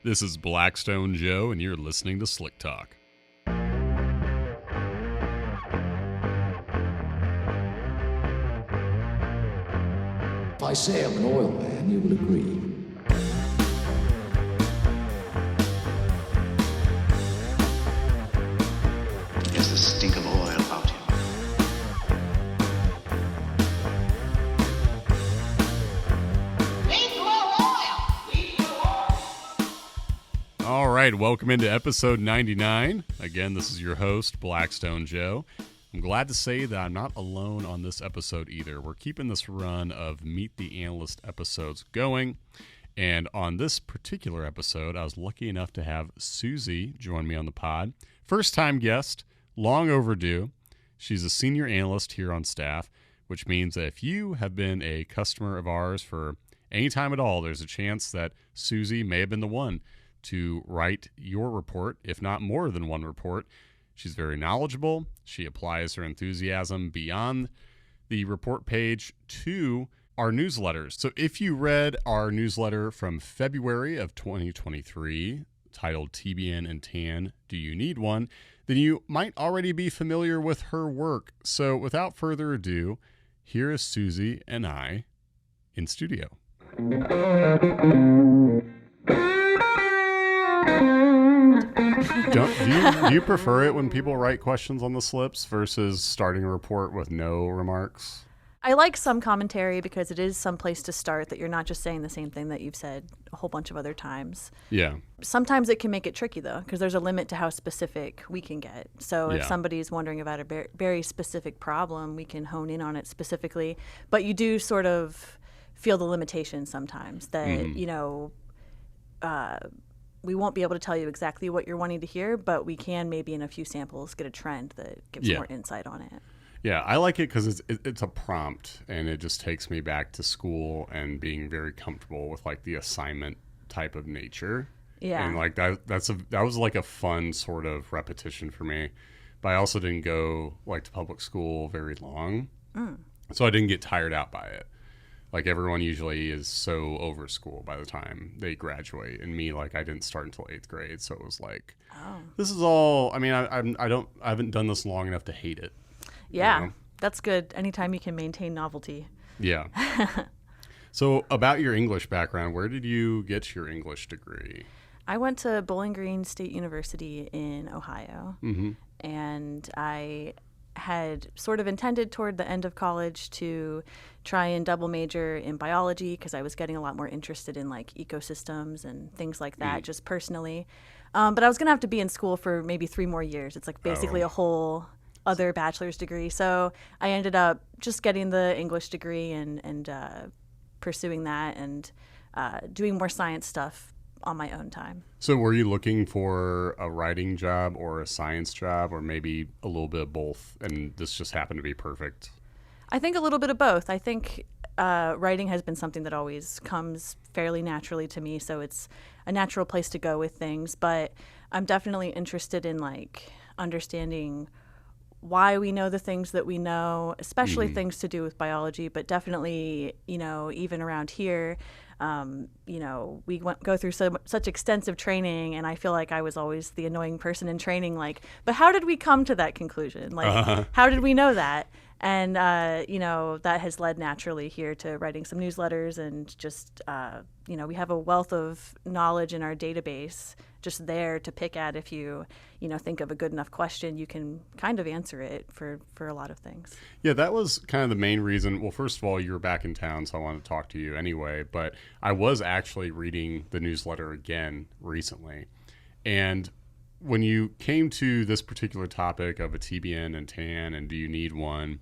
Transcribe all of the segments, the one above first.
This is Blackstone Joe, and you're listening to Slick Talk. If I say I'm an oil man, you will agree. There's the stink of oil about him. All right, welcome into episode 99. Again, this is your host, Blackstone Joe. I'm glad to say that I'm not alone on this episode either. We're keeping this run of Meet the Analyst episodes going. And on this particular episode, I was lucky enough to have Suzi join me on the pod. First-time guest, long overdue. She's a senior analyst here on staff, which means that if you have been a customer of ours for any time at all, there's a chance that Suzi may have been the one to write your report, if not more than one report. She's very knowledgeable. She applies her enthusiasm beyond the report page to our newsletters. So if you read our newsletter from February of 2023, titled TBN and TAN, Do You Need One?, then you might already be familiar with her work. So without further ado, here is Suzi and I in studio. Do you prefer it when people write questions on the slips versus starting a report with no remarks? I like some commentary because it is some place to start that you're not just saying the same thing that you've said a whole bunch of other times. Yeah. Sometimes it can make it tricky, though, because there's a limit to how specific we can get. So if Yeah. somebody's wondering about a very specific problem, we can hone in on it specifically. But you do sort of feel the limitations sometimes that, we won't be able to tell you exactly what you're wanting to hear, but we can maybe in a few samples get a trend that gives more insight on it. Yeah, I like it because it's a prompt, and it just takes me back to school and being very comfortable with like the assignment type of nature. Yeah, and like that was like a fun sort of repetition for me. But I also didn't go like to public school very long, so I didn't get tired out by it. Like everyone usually is so over school by the time they graduate, and me, like I didn't start until 8th grade, so it was like, this is all. I mean, I haven't done this long enough to hate it. Yeah, you know? That's good. Anytime you can maintain novelty. Yeah. So about your English background, where did you get your English degree? I went to Bowling Green State University in Ohio, and I had sort of intended toward the end of college to try and double major in biology because I was getting a lot more interested in like ecosystems and things like that just personally. But I was going to have to be in school for maybe 3 more years. It's like basically a whole other bachelor's degree. So I ended up just getting the English degree and pursuing that and doing more science stuff on my own time. So were you looking for a writing job or a science job or maybe a little bit of both, and this just happened to be perfect? I think a little bit of both. I think writing has been something that always comes fairly naturally to me, so it's a natural place to go with things. But I'm definitely interested in like understanding why we know the things that we know, especially things to do with biology, but definitely, even around here, we go through such extensive training, and I feel like I was always the annoying person in training, like, but how did we come to that conclusion? Like, how did we know that? And, that has led naturally here to writing some newsletters and just, we have a wealth of knowledge in our database just there to pick at. If you, think of a good enough question, you can kind of answer it for a lot of things. Yeah, that was kind of the main reason. Well, first of all, you were back in town, so I wanted to talk to you anyway, but I was actually reading the newsletter again recently. And when you came to this particular topic of a TBN and TAN and do you need one,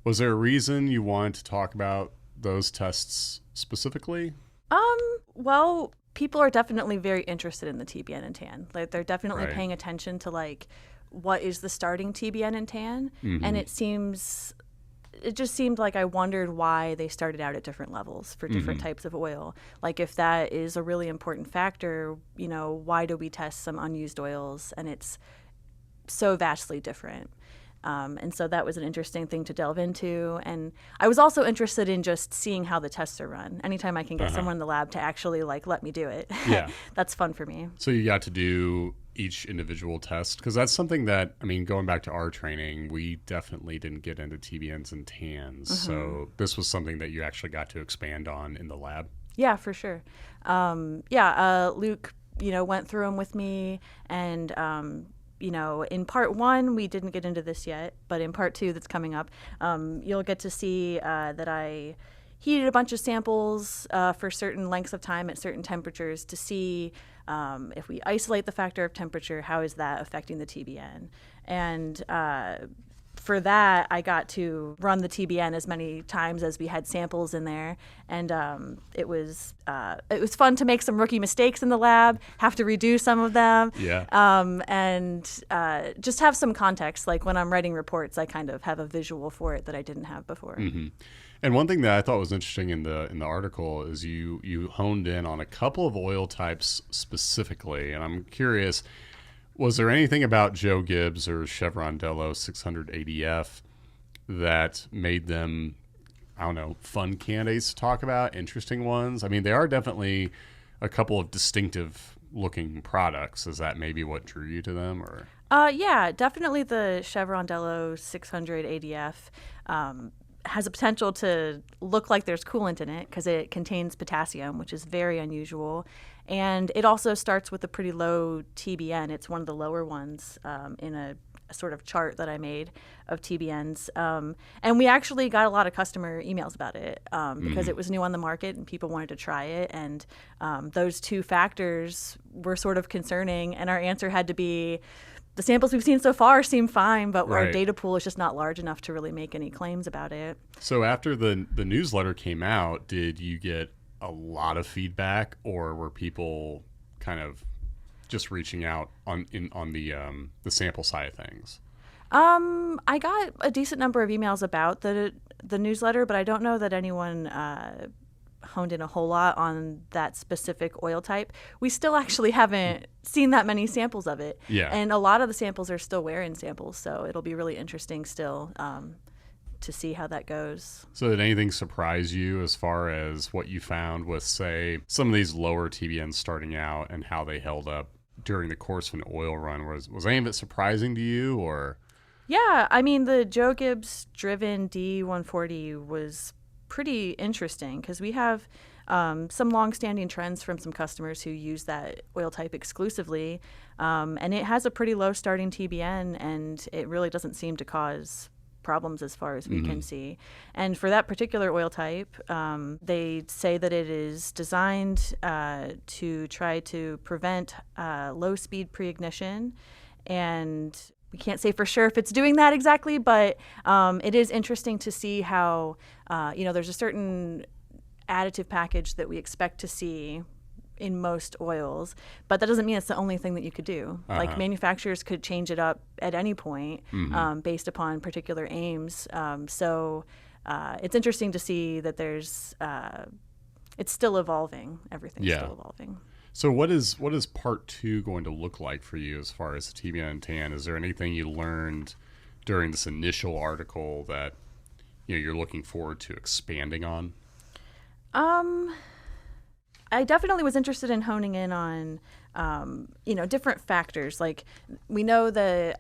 was there a reason you wanted to talk about those tests specifically? Well, people are definitely very interested in the TBN and TAN. Like they're definitely Right. paying attention to like what is the starting TBN and TAN, and it just seemed like I wondered why they started out at different levels for different types of oil. Like if that is a really important factor, why do we test some unused oils and it's so vastly different? And so that was an interesting thing to delve into. And I was also interested in just seeing how the tests are run. Anytime I can get someone in the lab to actually like let me do it, Yeah. that's fun for me. So you got to do each individual test, because that's something that, I mean, going back to our training, we definitely didn't get into TBNs and TANs. So this was something that you actually got to expand on in the lab. Yeah, for sure. Luke, went through them with me, and in part one, we didn't get into this yet, but in part two that's coming up, you'll get to see that I heated a bunch of samples for certain lengths of time at certain temperatures to see if we isolate the factor of temperature, how is that affecting the TBN? And for that, I got to run the TBN as many times as we had samples in there, and it was fun to make some rookie mistakes in the lab, have to redo some of them, and just have some context. Like when I'm writing reports, I kind of have a visual for it that I didn't have before. Mm-hmm. And one thing that I thought was interesting in the article is you honed in on a couple of oil types specifically, and I'm curious. Was there anything about Joe Gibbs or Chevron Delo 680F that made them, I don't know, fun candidates to talk about, interesting ones? I mean, they are definitely a couple of distinctive looking products. Is that maybe what drew you to them, or? Yeah, definitely the Chevron Delo 600 ADF has a potential to look like there's coolant in it because it contains potassium, which is very unusual. And it also starts with a pretty low TBN. It's one of the lower ones in a sort of chart that I made of TBNs. And we actually got a lot of customer emails about it because it was new on the market and people wanted to try it. And those two factors were sort of concerning. And our answer had to be, the samples we've seen so far seem fine, but our data pool is just not large enough to really make any claims about it. So after the newsletter came out, did you get a lot of feedback, or were people kind of just reaching out on the sample side of things? I got a decent number of emails about the newsletter, but I don't know that anyone honed in a whole lot on that specific oil type. We still actually haven't seen that many samples of it. Yeah. And a lot of the samples are still wear-in samples, so it'll be really interesting still to see how that goes. So did anything surprise you as far as what you found with, say, some of these lower TBNs starting out and how they held up during the course of an oil run? Was any of it surprising to you, or? Yeah, I mean, the Joe Gibbs driven D140 was pretty interesting because we have some long-standing trends from some customers who use that oil type exclusively, and it has a pretty low starting TBN, and it really doesn't seem to cause problems as far as we can see. And for that particular oil type, they say that it is designed to try to prevent low-speed pre-ignition, and we can't say for sure if it's doing that exactly, but it is interesting to see how, there's a certain additive package that we expect to see in most oils, but that doesn't mean it's the only thing that you could do. Like manufacturers could change it up at any point based upon particular aims. So it's interesting to see that there's, it's still evolving. Everything's still evolving. So what is part two going to look like for you as far as the TBN and TAN? Is there anything you learned during this initial article that you're looking forward to expanding on? I definitely was interested in honing in on, different factors. Like we know that,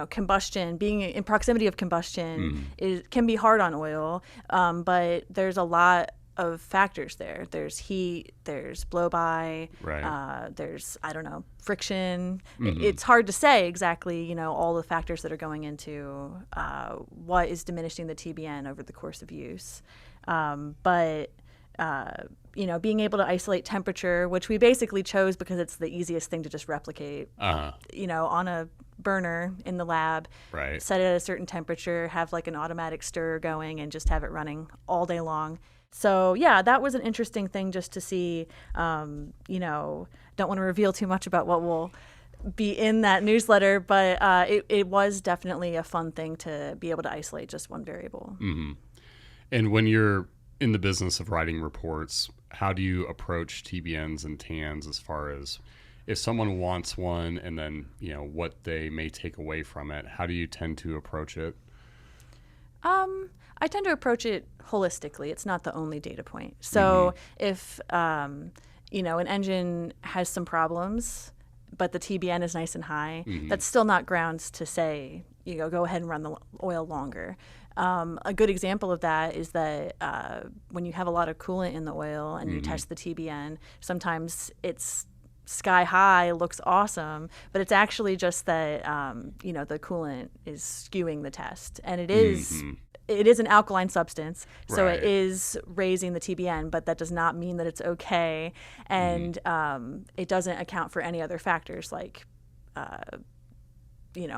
combustion, being in proximity of combustion can be hard on oil, but there's a lot of factors there. There's heat, there's blow-by, there's, friction. It's hard to say exactly, all the factors that are going into what is diminishing the TBN over the course of use. But being able to isolate temperature, which we basically chose because it's the easiest thing to just replicate, on a burner in the lab, set it at a certain temperature, have like an automatic stir going and just have it running all day long. So yeah, that was an interesting thing just to see. Don't want to reveal too much about what will be in that newsletter, but it was definitely a fun thing to be able to isolate just one variable. And when you're in the business of writing reports, how do you approach TBNs and TANs as far as if someone wants one and then, what they may take away from it, how do you tend to approach it? I tend to approach it holistically. It's not the only data point. So if, an engine has some problems, but the TBN is nice and high, that's still not grounds to say, go ahead and run the oil longer. A good example of that is that when you have a lot of coolant in the oil and you test the TBN, sometimes it's sky high, looks awesome, but it's actually just that, the coolant is skewing the test. And it is an alkaline substance, so it is raising the TBN, but that does not mean that it's okay. And it doesn't account for any other factors like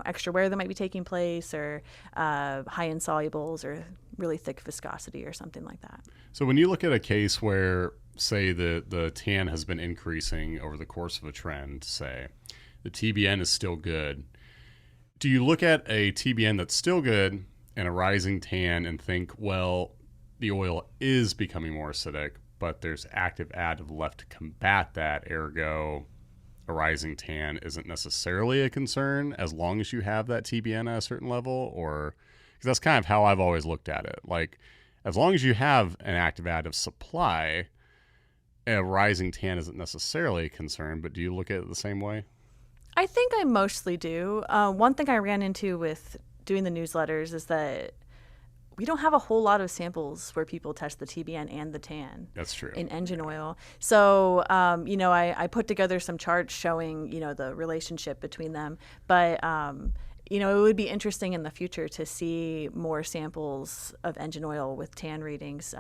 extra wear that might be taking place, or high insolubles, or really thick viscosity, or something like that. So when you look at a case where, say, the TAN has been increasing over the course of a trend, say, the TBN is still good, do you look at a TBN that's still good and a rising TAN and think, well, the oil is becoming more acidic, but there's active additive left to combat that, ergo a rising TAN isn't necessarily a concern as long as you have that TBN at a certain level? Or, because that's kind of how I've always looked at it. Like, as long as you have an active additive supply, a rising TAN isn't necessarily a concern, but do you look at it the same way? I think I mostly do. One thing I ran into with doing the newsletters is that we don't have a whole lot of samples where people test the TBN and the TAN. That's true. In engine oil. So, I put together some charts showing, the relationship between them. But, it would be interesting in the future to see more samples of engine oil with TAN readings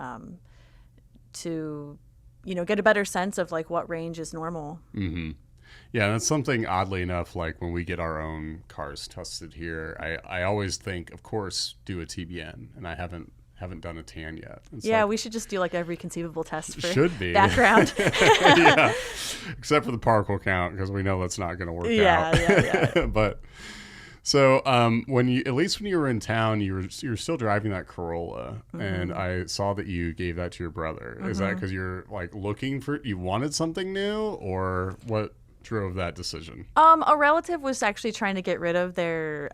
to, get a better sense of like what range is normal. Mm-hmm. Yeah, that's something, oddly enough, like when we get our own cars tested here, I always think, of course, do a TBN, and I haven't done a TAN yet. It's we should just do like every conceivable test for should be background. Yeah, except for the particle count, because we know that's not going to work out. Yeah. But so when you were in town, you were still driving that Corolla, and I saw that you gave that to your brother. Is that because you're like you wanted something new, or what drove that decision? A relative was actually trying to get rid of their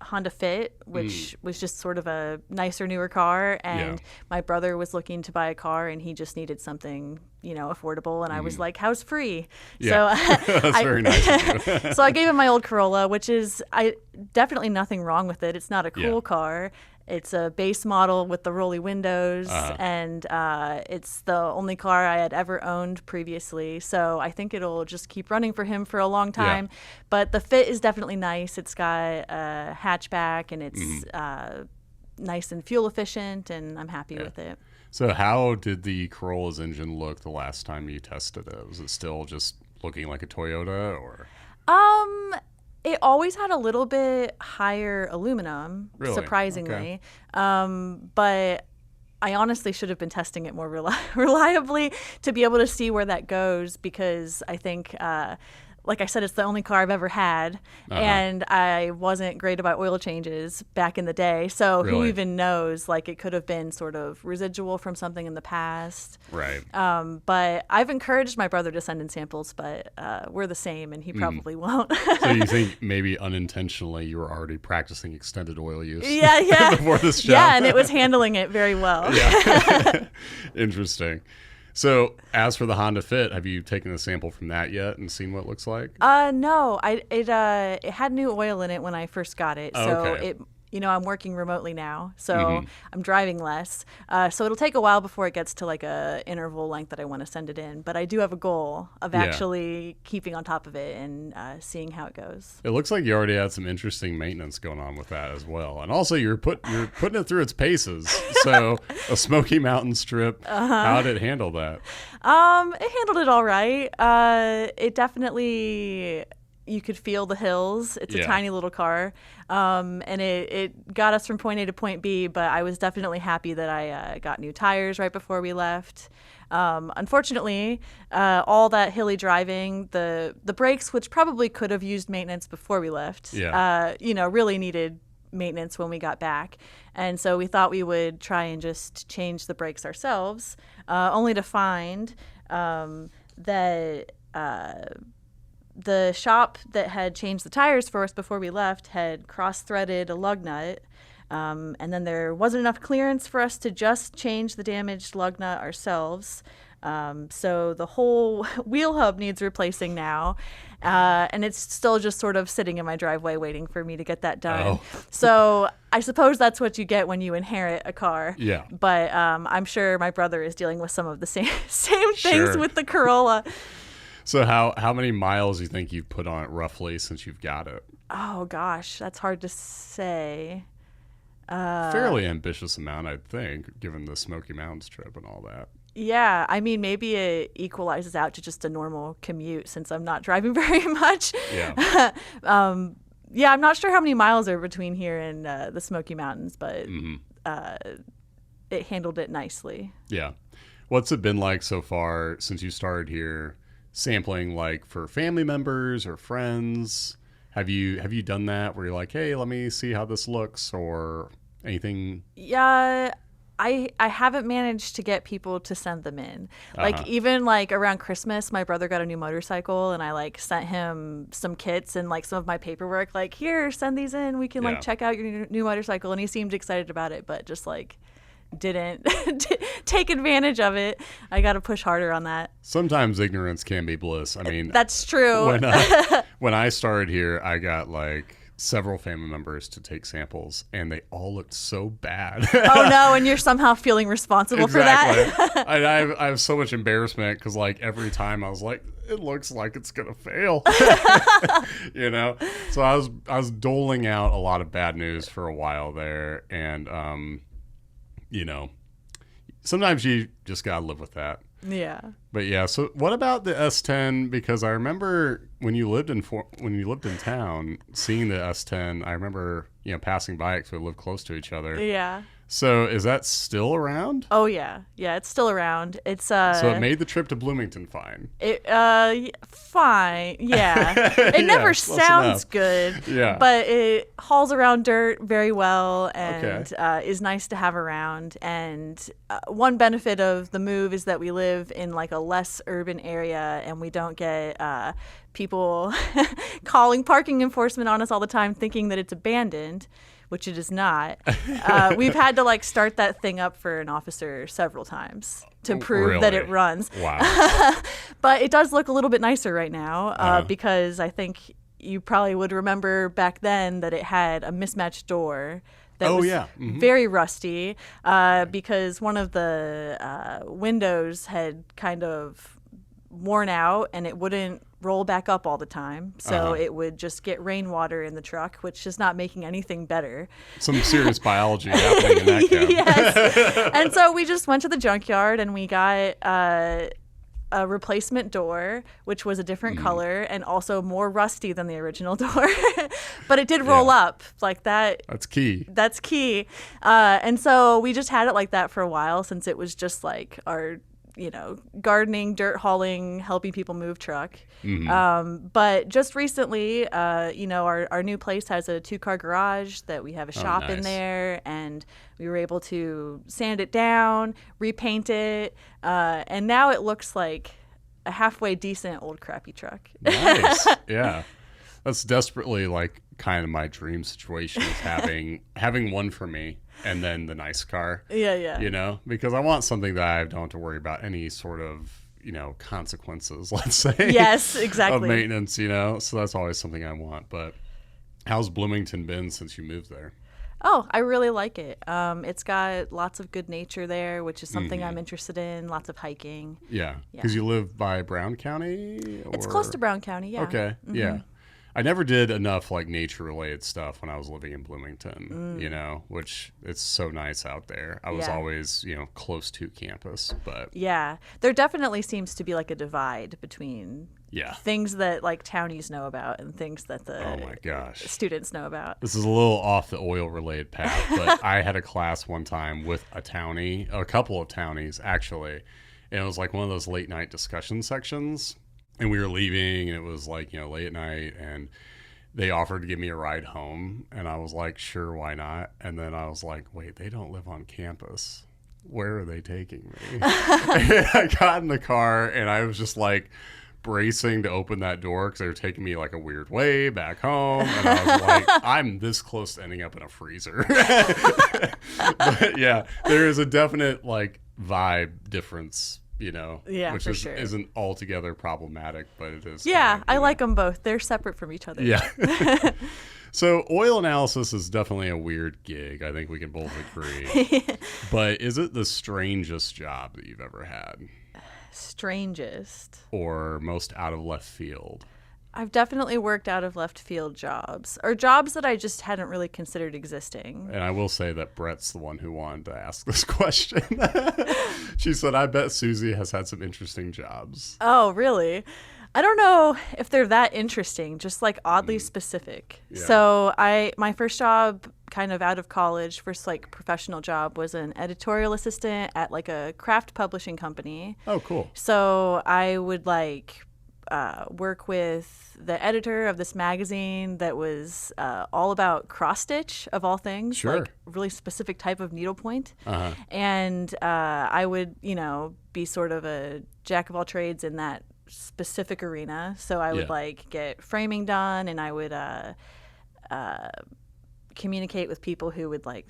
Honda Fit, which was just sort of a nicer, newer car, and my brother was looking to buy a car, and he just needed something, affordable, and I was like, "How's free?" Yeah. So that's very nice of you. So I gave him my old Corolla, which is definitely nothing wrong with it. It's not a cool car. It's a base model with the rolly windows, and it's the only car I had ever owned previously. So I think it'll just keep running for him for a long time. Yeah. But the Fit is definitely nice. It's got a hatchback, and it's nice and fuel efficient, and I'm happy with it. So how did the Corolla's engine look the last time you tested it? Was it still just looking like a Toyota, or? It always had a little bit higher aluminum, really? Surprisingly. Okay. But I honestly should have been testing it more reliably to be able to see where that goes, because I think, like I said, it's the only car I've ever had, and I wasn't great about oil changes back in the day. So who even knows? Like, it could have been sort of residual from something in the past. Right. But I've encouraged my brother to send in samples, but we're the same, and he probably won't. So you think maybe unintentionally you were already practicing extended oil use? Yeah. Before this job? Yeah, and it was handling it very well. Yeah. Interesting. So, as for the Honda Fit, have you taken a sample from that yet and seen what it looks like? No. It had new oil in it when I first got it, so okay. I'm working remotely now, so I'm driving less. So it'll take a while before it gets to like a interval length that I want to send it in. But I do have a goal of actually keeping on top of it and seeing how it goes. It looks like you already had some interesting maintenance going on with that as well, and also you're putting it through its paces. So a Smoky Mountain strip, how did it handle that? It handled it all right. It definitely. You could feel the hills. It's a tiny little car, and it got us from point A to point B, but I was definitely happy that I got new tires right before we left. Unfortunately, all that hilly driving, the brakes, which probably could have used maintenance before we left, really needed maintenance when we got back. And so we thought we would try and just change the brakes ourselves, only to find that the shop that had changed the tires for us before we left had cross-threaded a lug nut. And then there wasn't enough clearance for us to just change the damaged lug nut ourselves. So the whole wheel hub needs replacing now. And it's still just sort of sitting in my driveway waiting for me to get that done. Oh. So I suppose that's what you get when you inherit a car. Yeah. But I'm sure my brother is dealing with some of the same things Sure. with the Corolla. So how many miles do you think you've put on it roughly since you've got it? Oh, gosh, that's hard to say. Fairly ambitious amount, I'd think, given the Smoky Mountains trip and all that. Yeah, I mean, maybe it equalizes out to just a normal commute since I'm not driving very much. Yeah. Yeah, I'm not sure how many miles are between here and the Smoky Mountains, but it handled it nicely. Yeah. What's it been like so far since you started here, sampling like for family members or friends? Have you done that where you're like, hey, let me see how this looks or anything? Yeah, I haven't managed to get people to send them in. Like even like around Christmas, my brother got a new motorcycle and I like sent him some kits and like some of my paperwork, like, here, send these in. We can like check out your new motorcycle. And he seemed excited about it, but just like didn't take advantage of it. I got to push harder on that. Sometimes ignorance can be bliss. I mean, that's true. When I started here, I got like several family members to take samples and they all looked so bad. Oh no, and you're somehow feeling responsible for that. I have so much embarrassment because like every time I was like, it looks like it's gonna fail. You know? So I was doling out a lot of bad news for a while there, and you know, sometimes you just gotta live with that. Yeah. But yeah, so what about the S10? Because I remember when you lived in town, seeing the S10. I remember, you know, passing by it because we lived close to each other. Yeah. So is that still around? Oh yeah, it's still around. It's So it made the trip to Bloomington fine. Fine. Yeah. It never sounds good. Yeah. But it hauls around dirt very well and is nice to have around. And one benefit of the move is that we live in like a less urban area and we don't get people calling parking enforcement on us all the time thinking that it's abandoned, which it is not. We've had to like start that thing up for an officer several times to prove that it runs. Wow. But it does look a little bit nicer right now because I think you probably would remember back then that it had a mismatched door that was very rusty because one of the windows had kind of worn out and it wouldn't roll back up all the time. So it would just get rainwater in the truck, which is not making anything better. Some serious biology happening in that cab. Yes. And so we just went to the junkyard and we got a replacement door, which was a different color and also more rusty than the original door. But it did roll up like that. That's key. That's key. And so we just had it like that for a while since it was just like our, you know, gardening, dirt hauling, helping people move truck. But just recently, you know, our new place has a 2-car garage that we have a shop in there, and we were able to sand it down, repaint it, and now it looks like a halfway decent old crappy truck. Nice. Yeah. That's desperately like kind of my dream situation is having one for me and then the nice car. Yeah. You know, because I want something that I don't have to worry about any sort of, you know, consequences, let's say. Yes, exactly. Of maintenance, you know. So that's always something I want. But how's Bloomington been since you moved there? Oh, I really like it. It's got lots of good nature there, which is something I'm interested in, lots of hiking. Yeah. Because you live by Brown County? It's close to Brown County, yeah. Okay, yeah. I never did enough like nature related stuff when I was living in Bloomington, you know, which it's so nice out there. I was always, you know, close to campus, but yeah, there definitely seems to be like a divide between things that like townies know about and things that the students know about. This is a little off the oil related path, but I had a class one time with a couple of townies actually, and it was like one of those late night discussion sections. And we were leaving, and it was like, you know, late at night, and they offered to give me a ride home. And I was like, sure, why not? And then I was like, wait, they don't live on campus. Where are they taking me? I got in the car, and I was just like bracing to open that door because they were taking me like a weird way back home, and I was like, I'm this close to ending up in a freezer. But yeah, there is a definite like vibe difference, Yeah, which for sure. isn't altogether problematic, but it is. Yeah, I like them both. They're separate from each other. Yeah. So oil analysis is definitely a weird gig. I think we can both agree. But is it the strangest job that you've ever had? Strangest. Or most out of left field? I've definitely worked out of left field jobs, or jobs that I just hadn't really considered existing. And I will say that Brett's the one who wanted to ask this question. She said, I bet Suzi has had some interesting jobs. Oh, really? I don't know if they're that interesting, just like oddly specific. Yeah. So my first job kind of out of college, first like professional job, was an editorial assistant at like a craft publishing company. Oh, cool. So I would like work with the editor of this magazine that was all about cross stitch of all things, Sure. like really specific type of needlepoint. Uh-huh. And I would, be sort of a jack of all trades in that specific arena. So I would like get framing done, and I would communicate with people who would like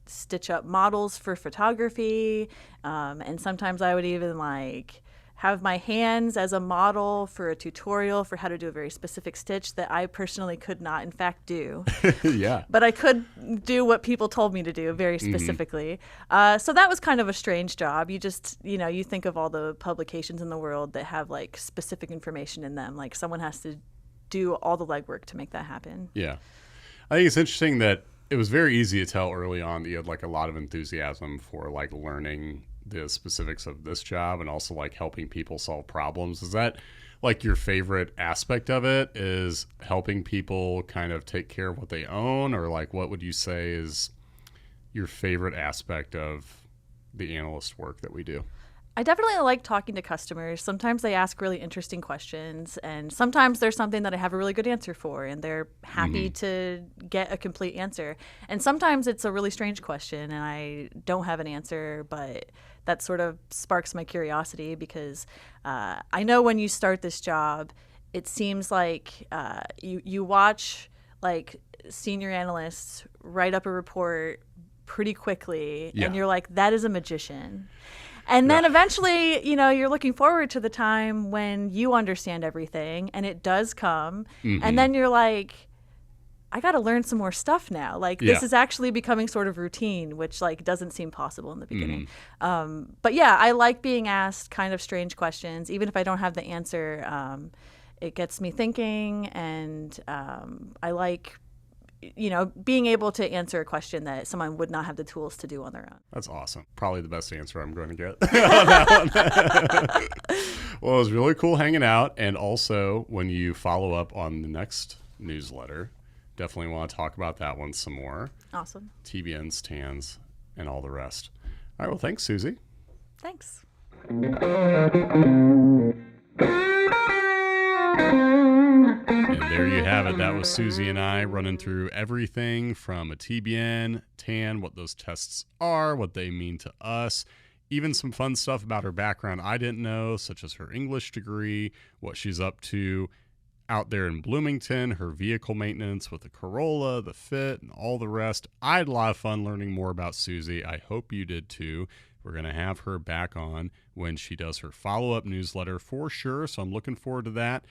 stitch up models for photography, and sometimes I would even like have my hands as a model for a tutorial for how to do a very specific stitch that I personally could not in fact do. Yeah. But I could do what people told me to do very specifically. So that was kind of a strange job. You just, you think of all the publications in the world that have like specific information in them. Like someone has to do all the legwork to make that happen. Yeah. I think it's interesting that it was very easy to tell early on that you had like a lot of enthusiasm for like learning the specifics of this job and also like helping people solve problems. Is that like your favorite aspect of it, is helping people kind of take care of what they own? Or like what would you say is your favorite aspect of the analyst work that we do? I definitely like talking to customers. Sometimes they ask really interesting questions, and sometimes there's something that I have a really good answer for, and they're happy to get a complete answer. And sometimes it's a really strange question, and I don't have an answer, but that sort of sparks my curiosity because I know when you start this job, it seems like you watch like senior analysts write up a report pretty quickly, and you're like, that is a magician. And then eventually, you're looking forward to the time when you understand everything, and it does come. And then you're like, I got to learn some more stuff now. Like, this is actually becoming sort of routine, which, like, doesn't seem possible in the beginning. But, yeah, I like being asked kind of strange questions. Even if I don't have the answer, it gets me thinking, and I like being able to answer a question that someone would not have the tools to do on their own. That's awesome. Probably the best answer I'm going to get on that one. Well, it was really cool hanging out. And also, when you follow up on the next newsletter, definitely want to talk about that one some more. Awesome. TBNs, TANs, and all the rest. All right. Well, thanks, Suzi. Thanks. And there you have it. That was Suzi and I running through everything from a TBN, TAN, what those tests are, what they mean to us, even some fun stuff about her background I didn't know, such as her English degree, what she's up to out there in Bloomington, her vehicle maintenance with the Corolla, the Fit, and all the rest. I had a lot of fun learning more about Suzi. I hope you did too. We're going to have her back on when she does her follow-up newsletter for sure, so I'm looking forward to that.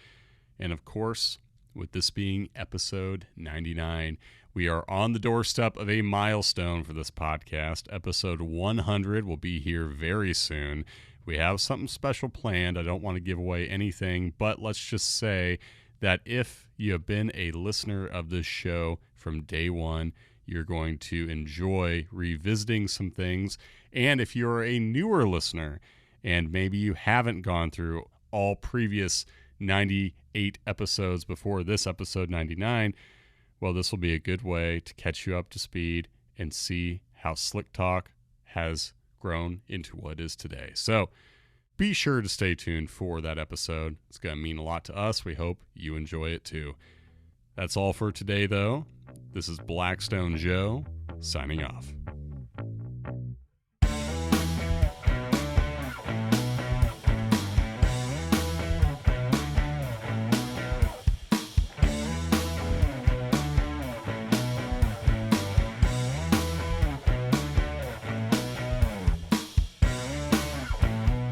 And of course, with this being episode 99, we are on the doorstep of a milestone for this podcast. Episode 100 will be here very soon. We have something special planned. I don't want to give away anything, but let's just say that if you have been a listener of this show from day one, you're going to enjoy revisiting some things. And if you're a newer listener and maybe you haven't gone through all previous 98 episodes before this episode 99, well, this will be a good way to catch you up to speed and see how Slick Talk has grown into what it is today. So be sure to stay tuned for that episode. It's going to mean a lot to us. We hope you enjoy it too. That's all for today, though. This is Blackstone Joe signing off.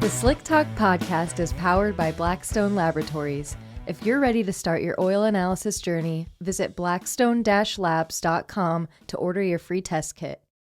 The Slick Talk podcast is powered by Blackstone Laboratories. If you're ready to start your oil analysis journey, visit blackstone-labs.com to order your free test kit.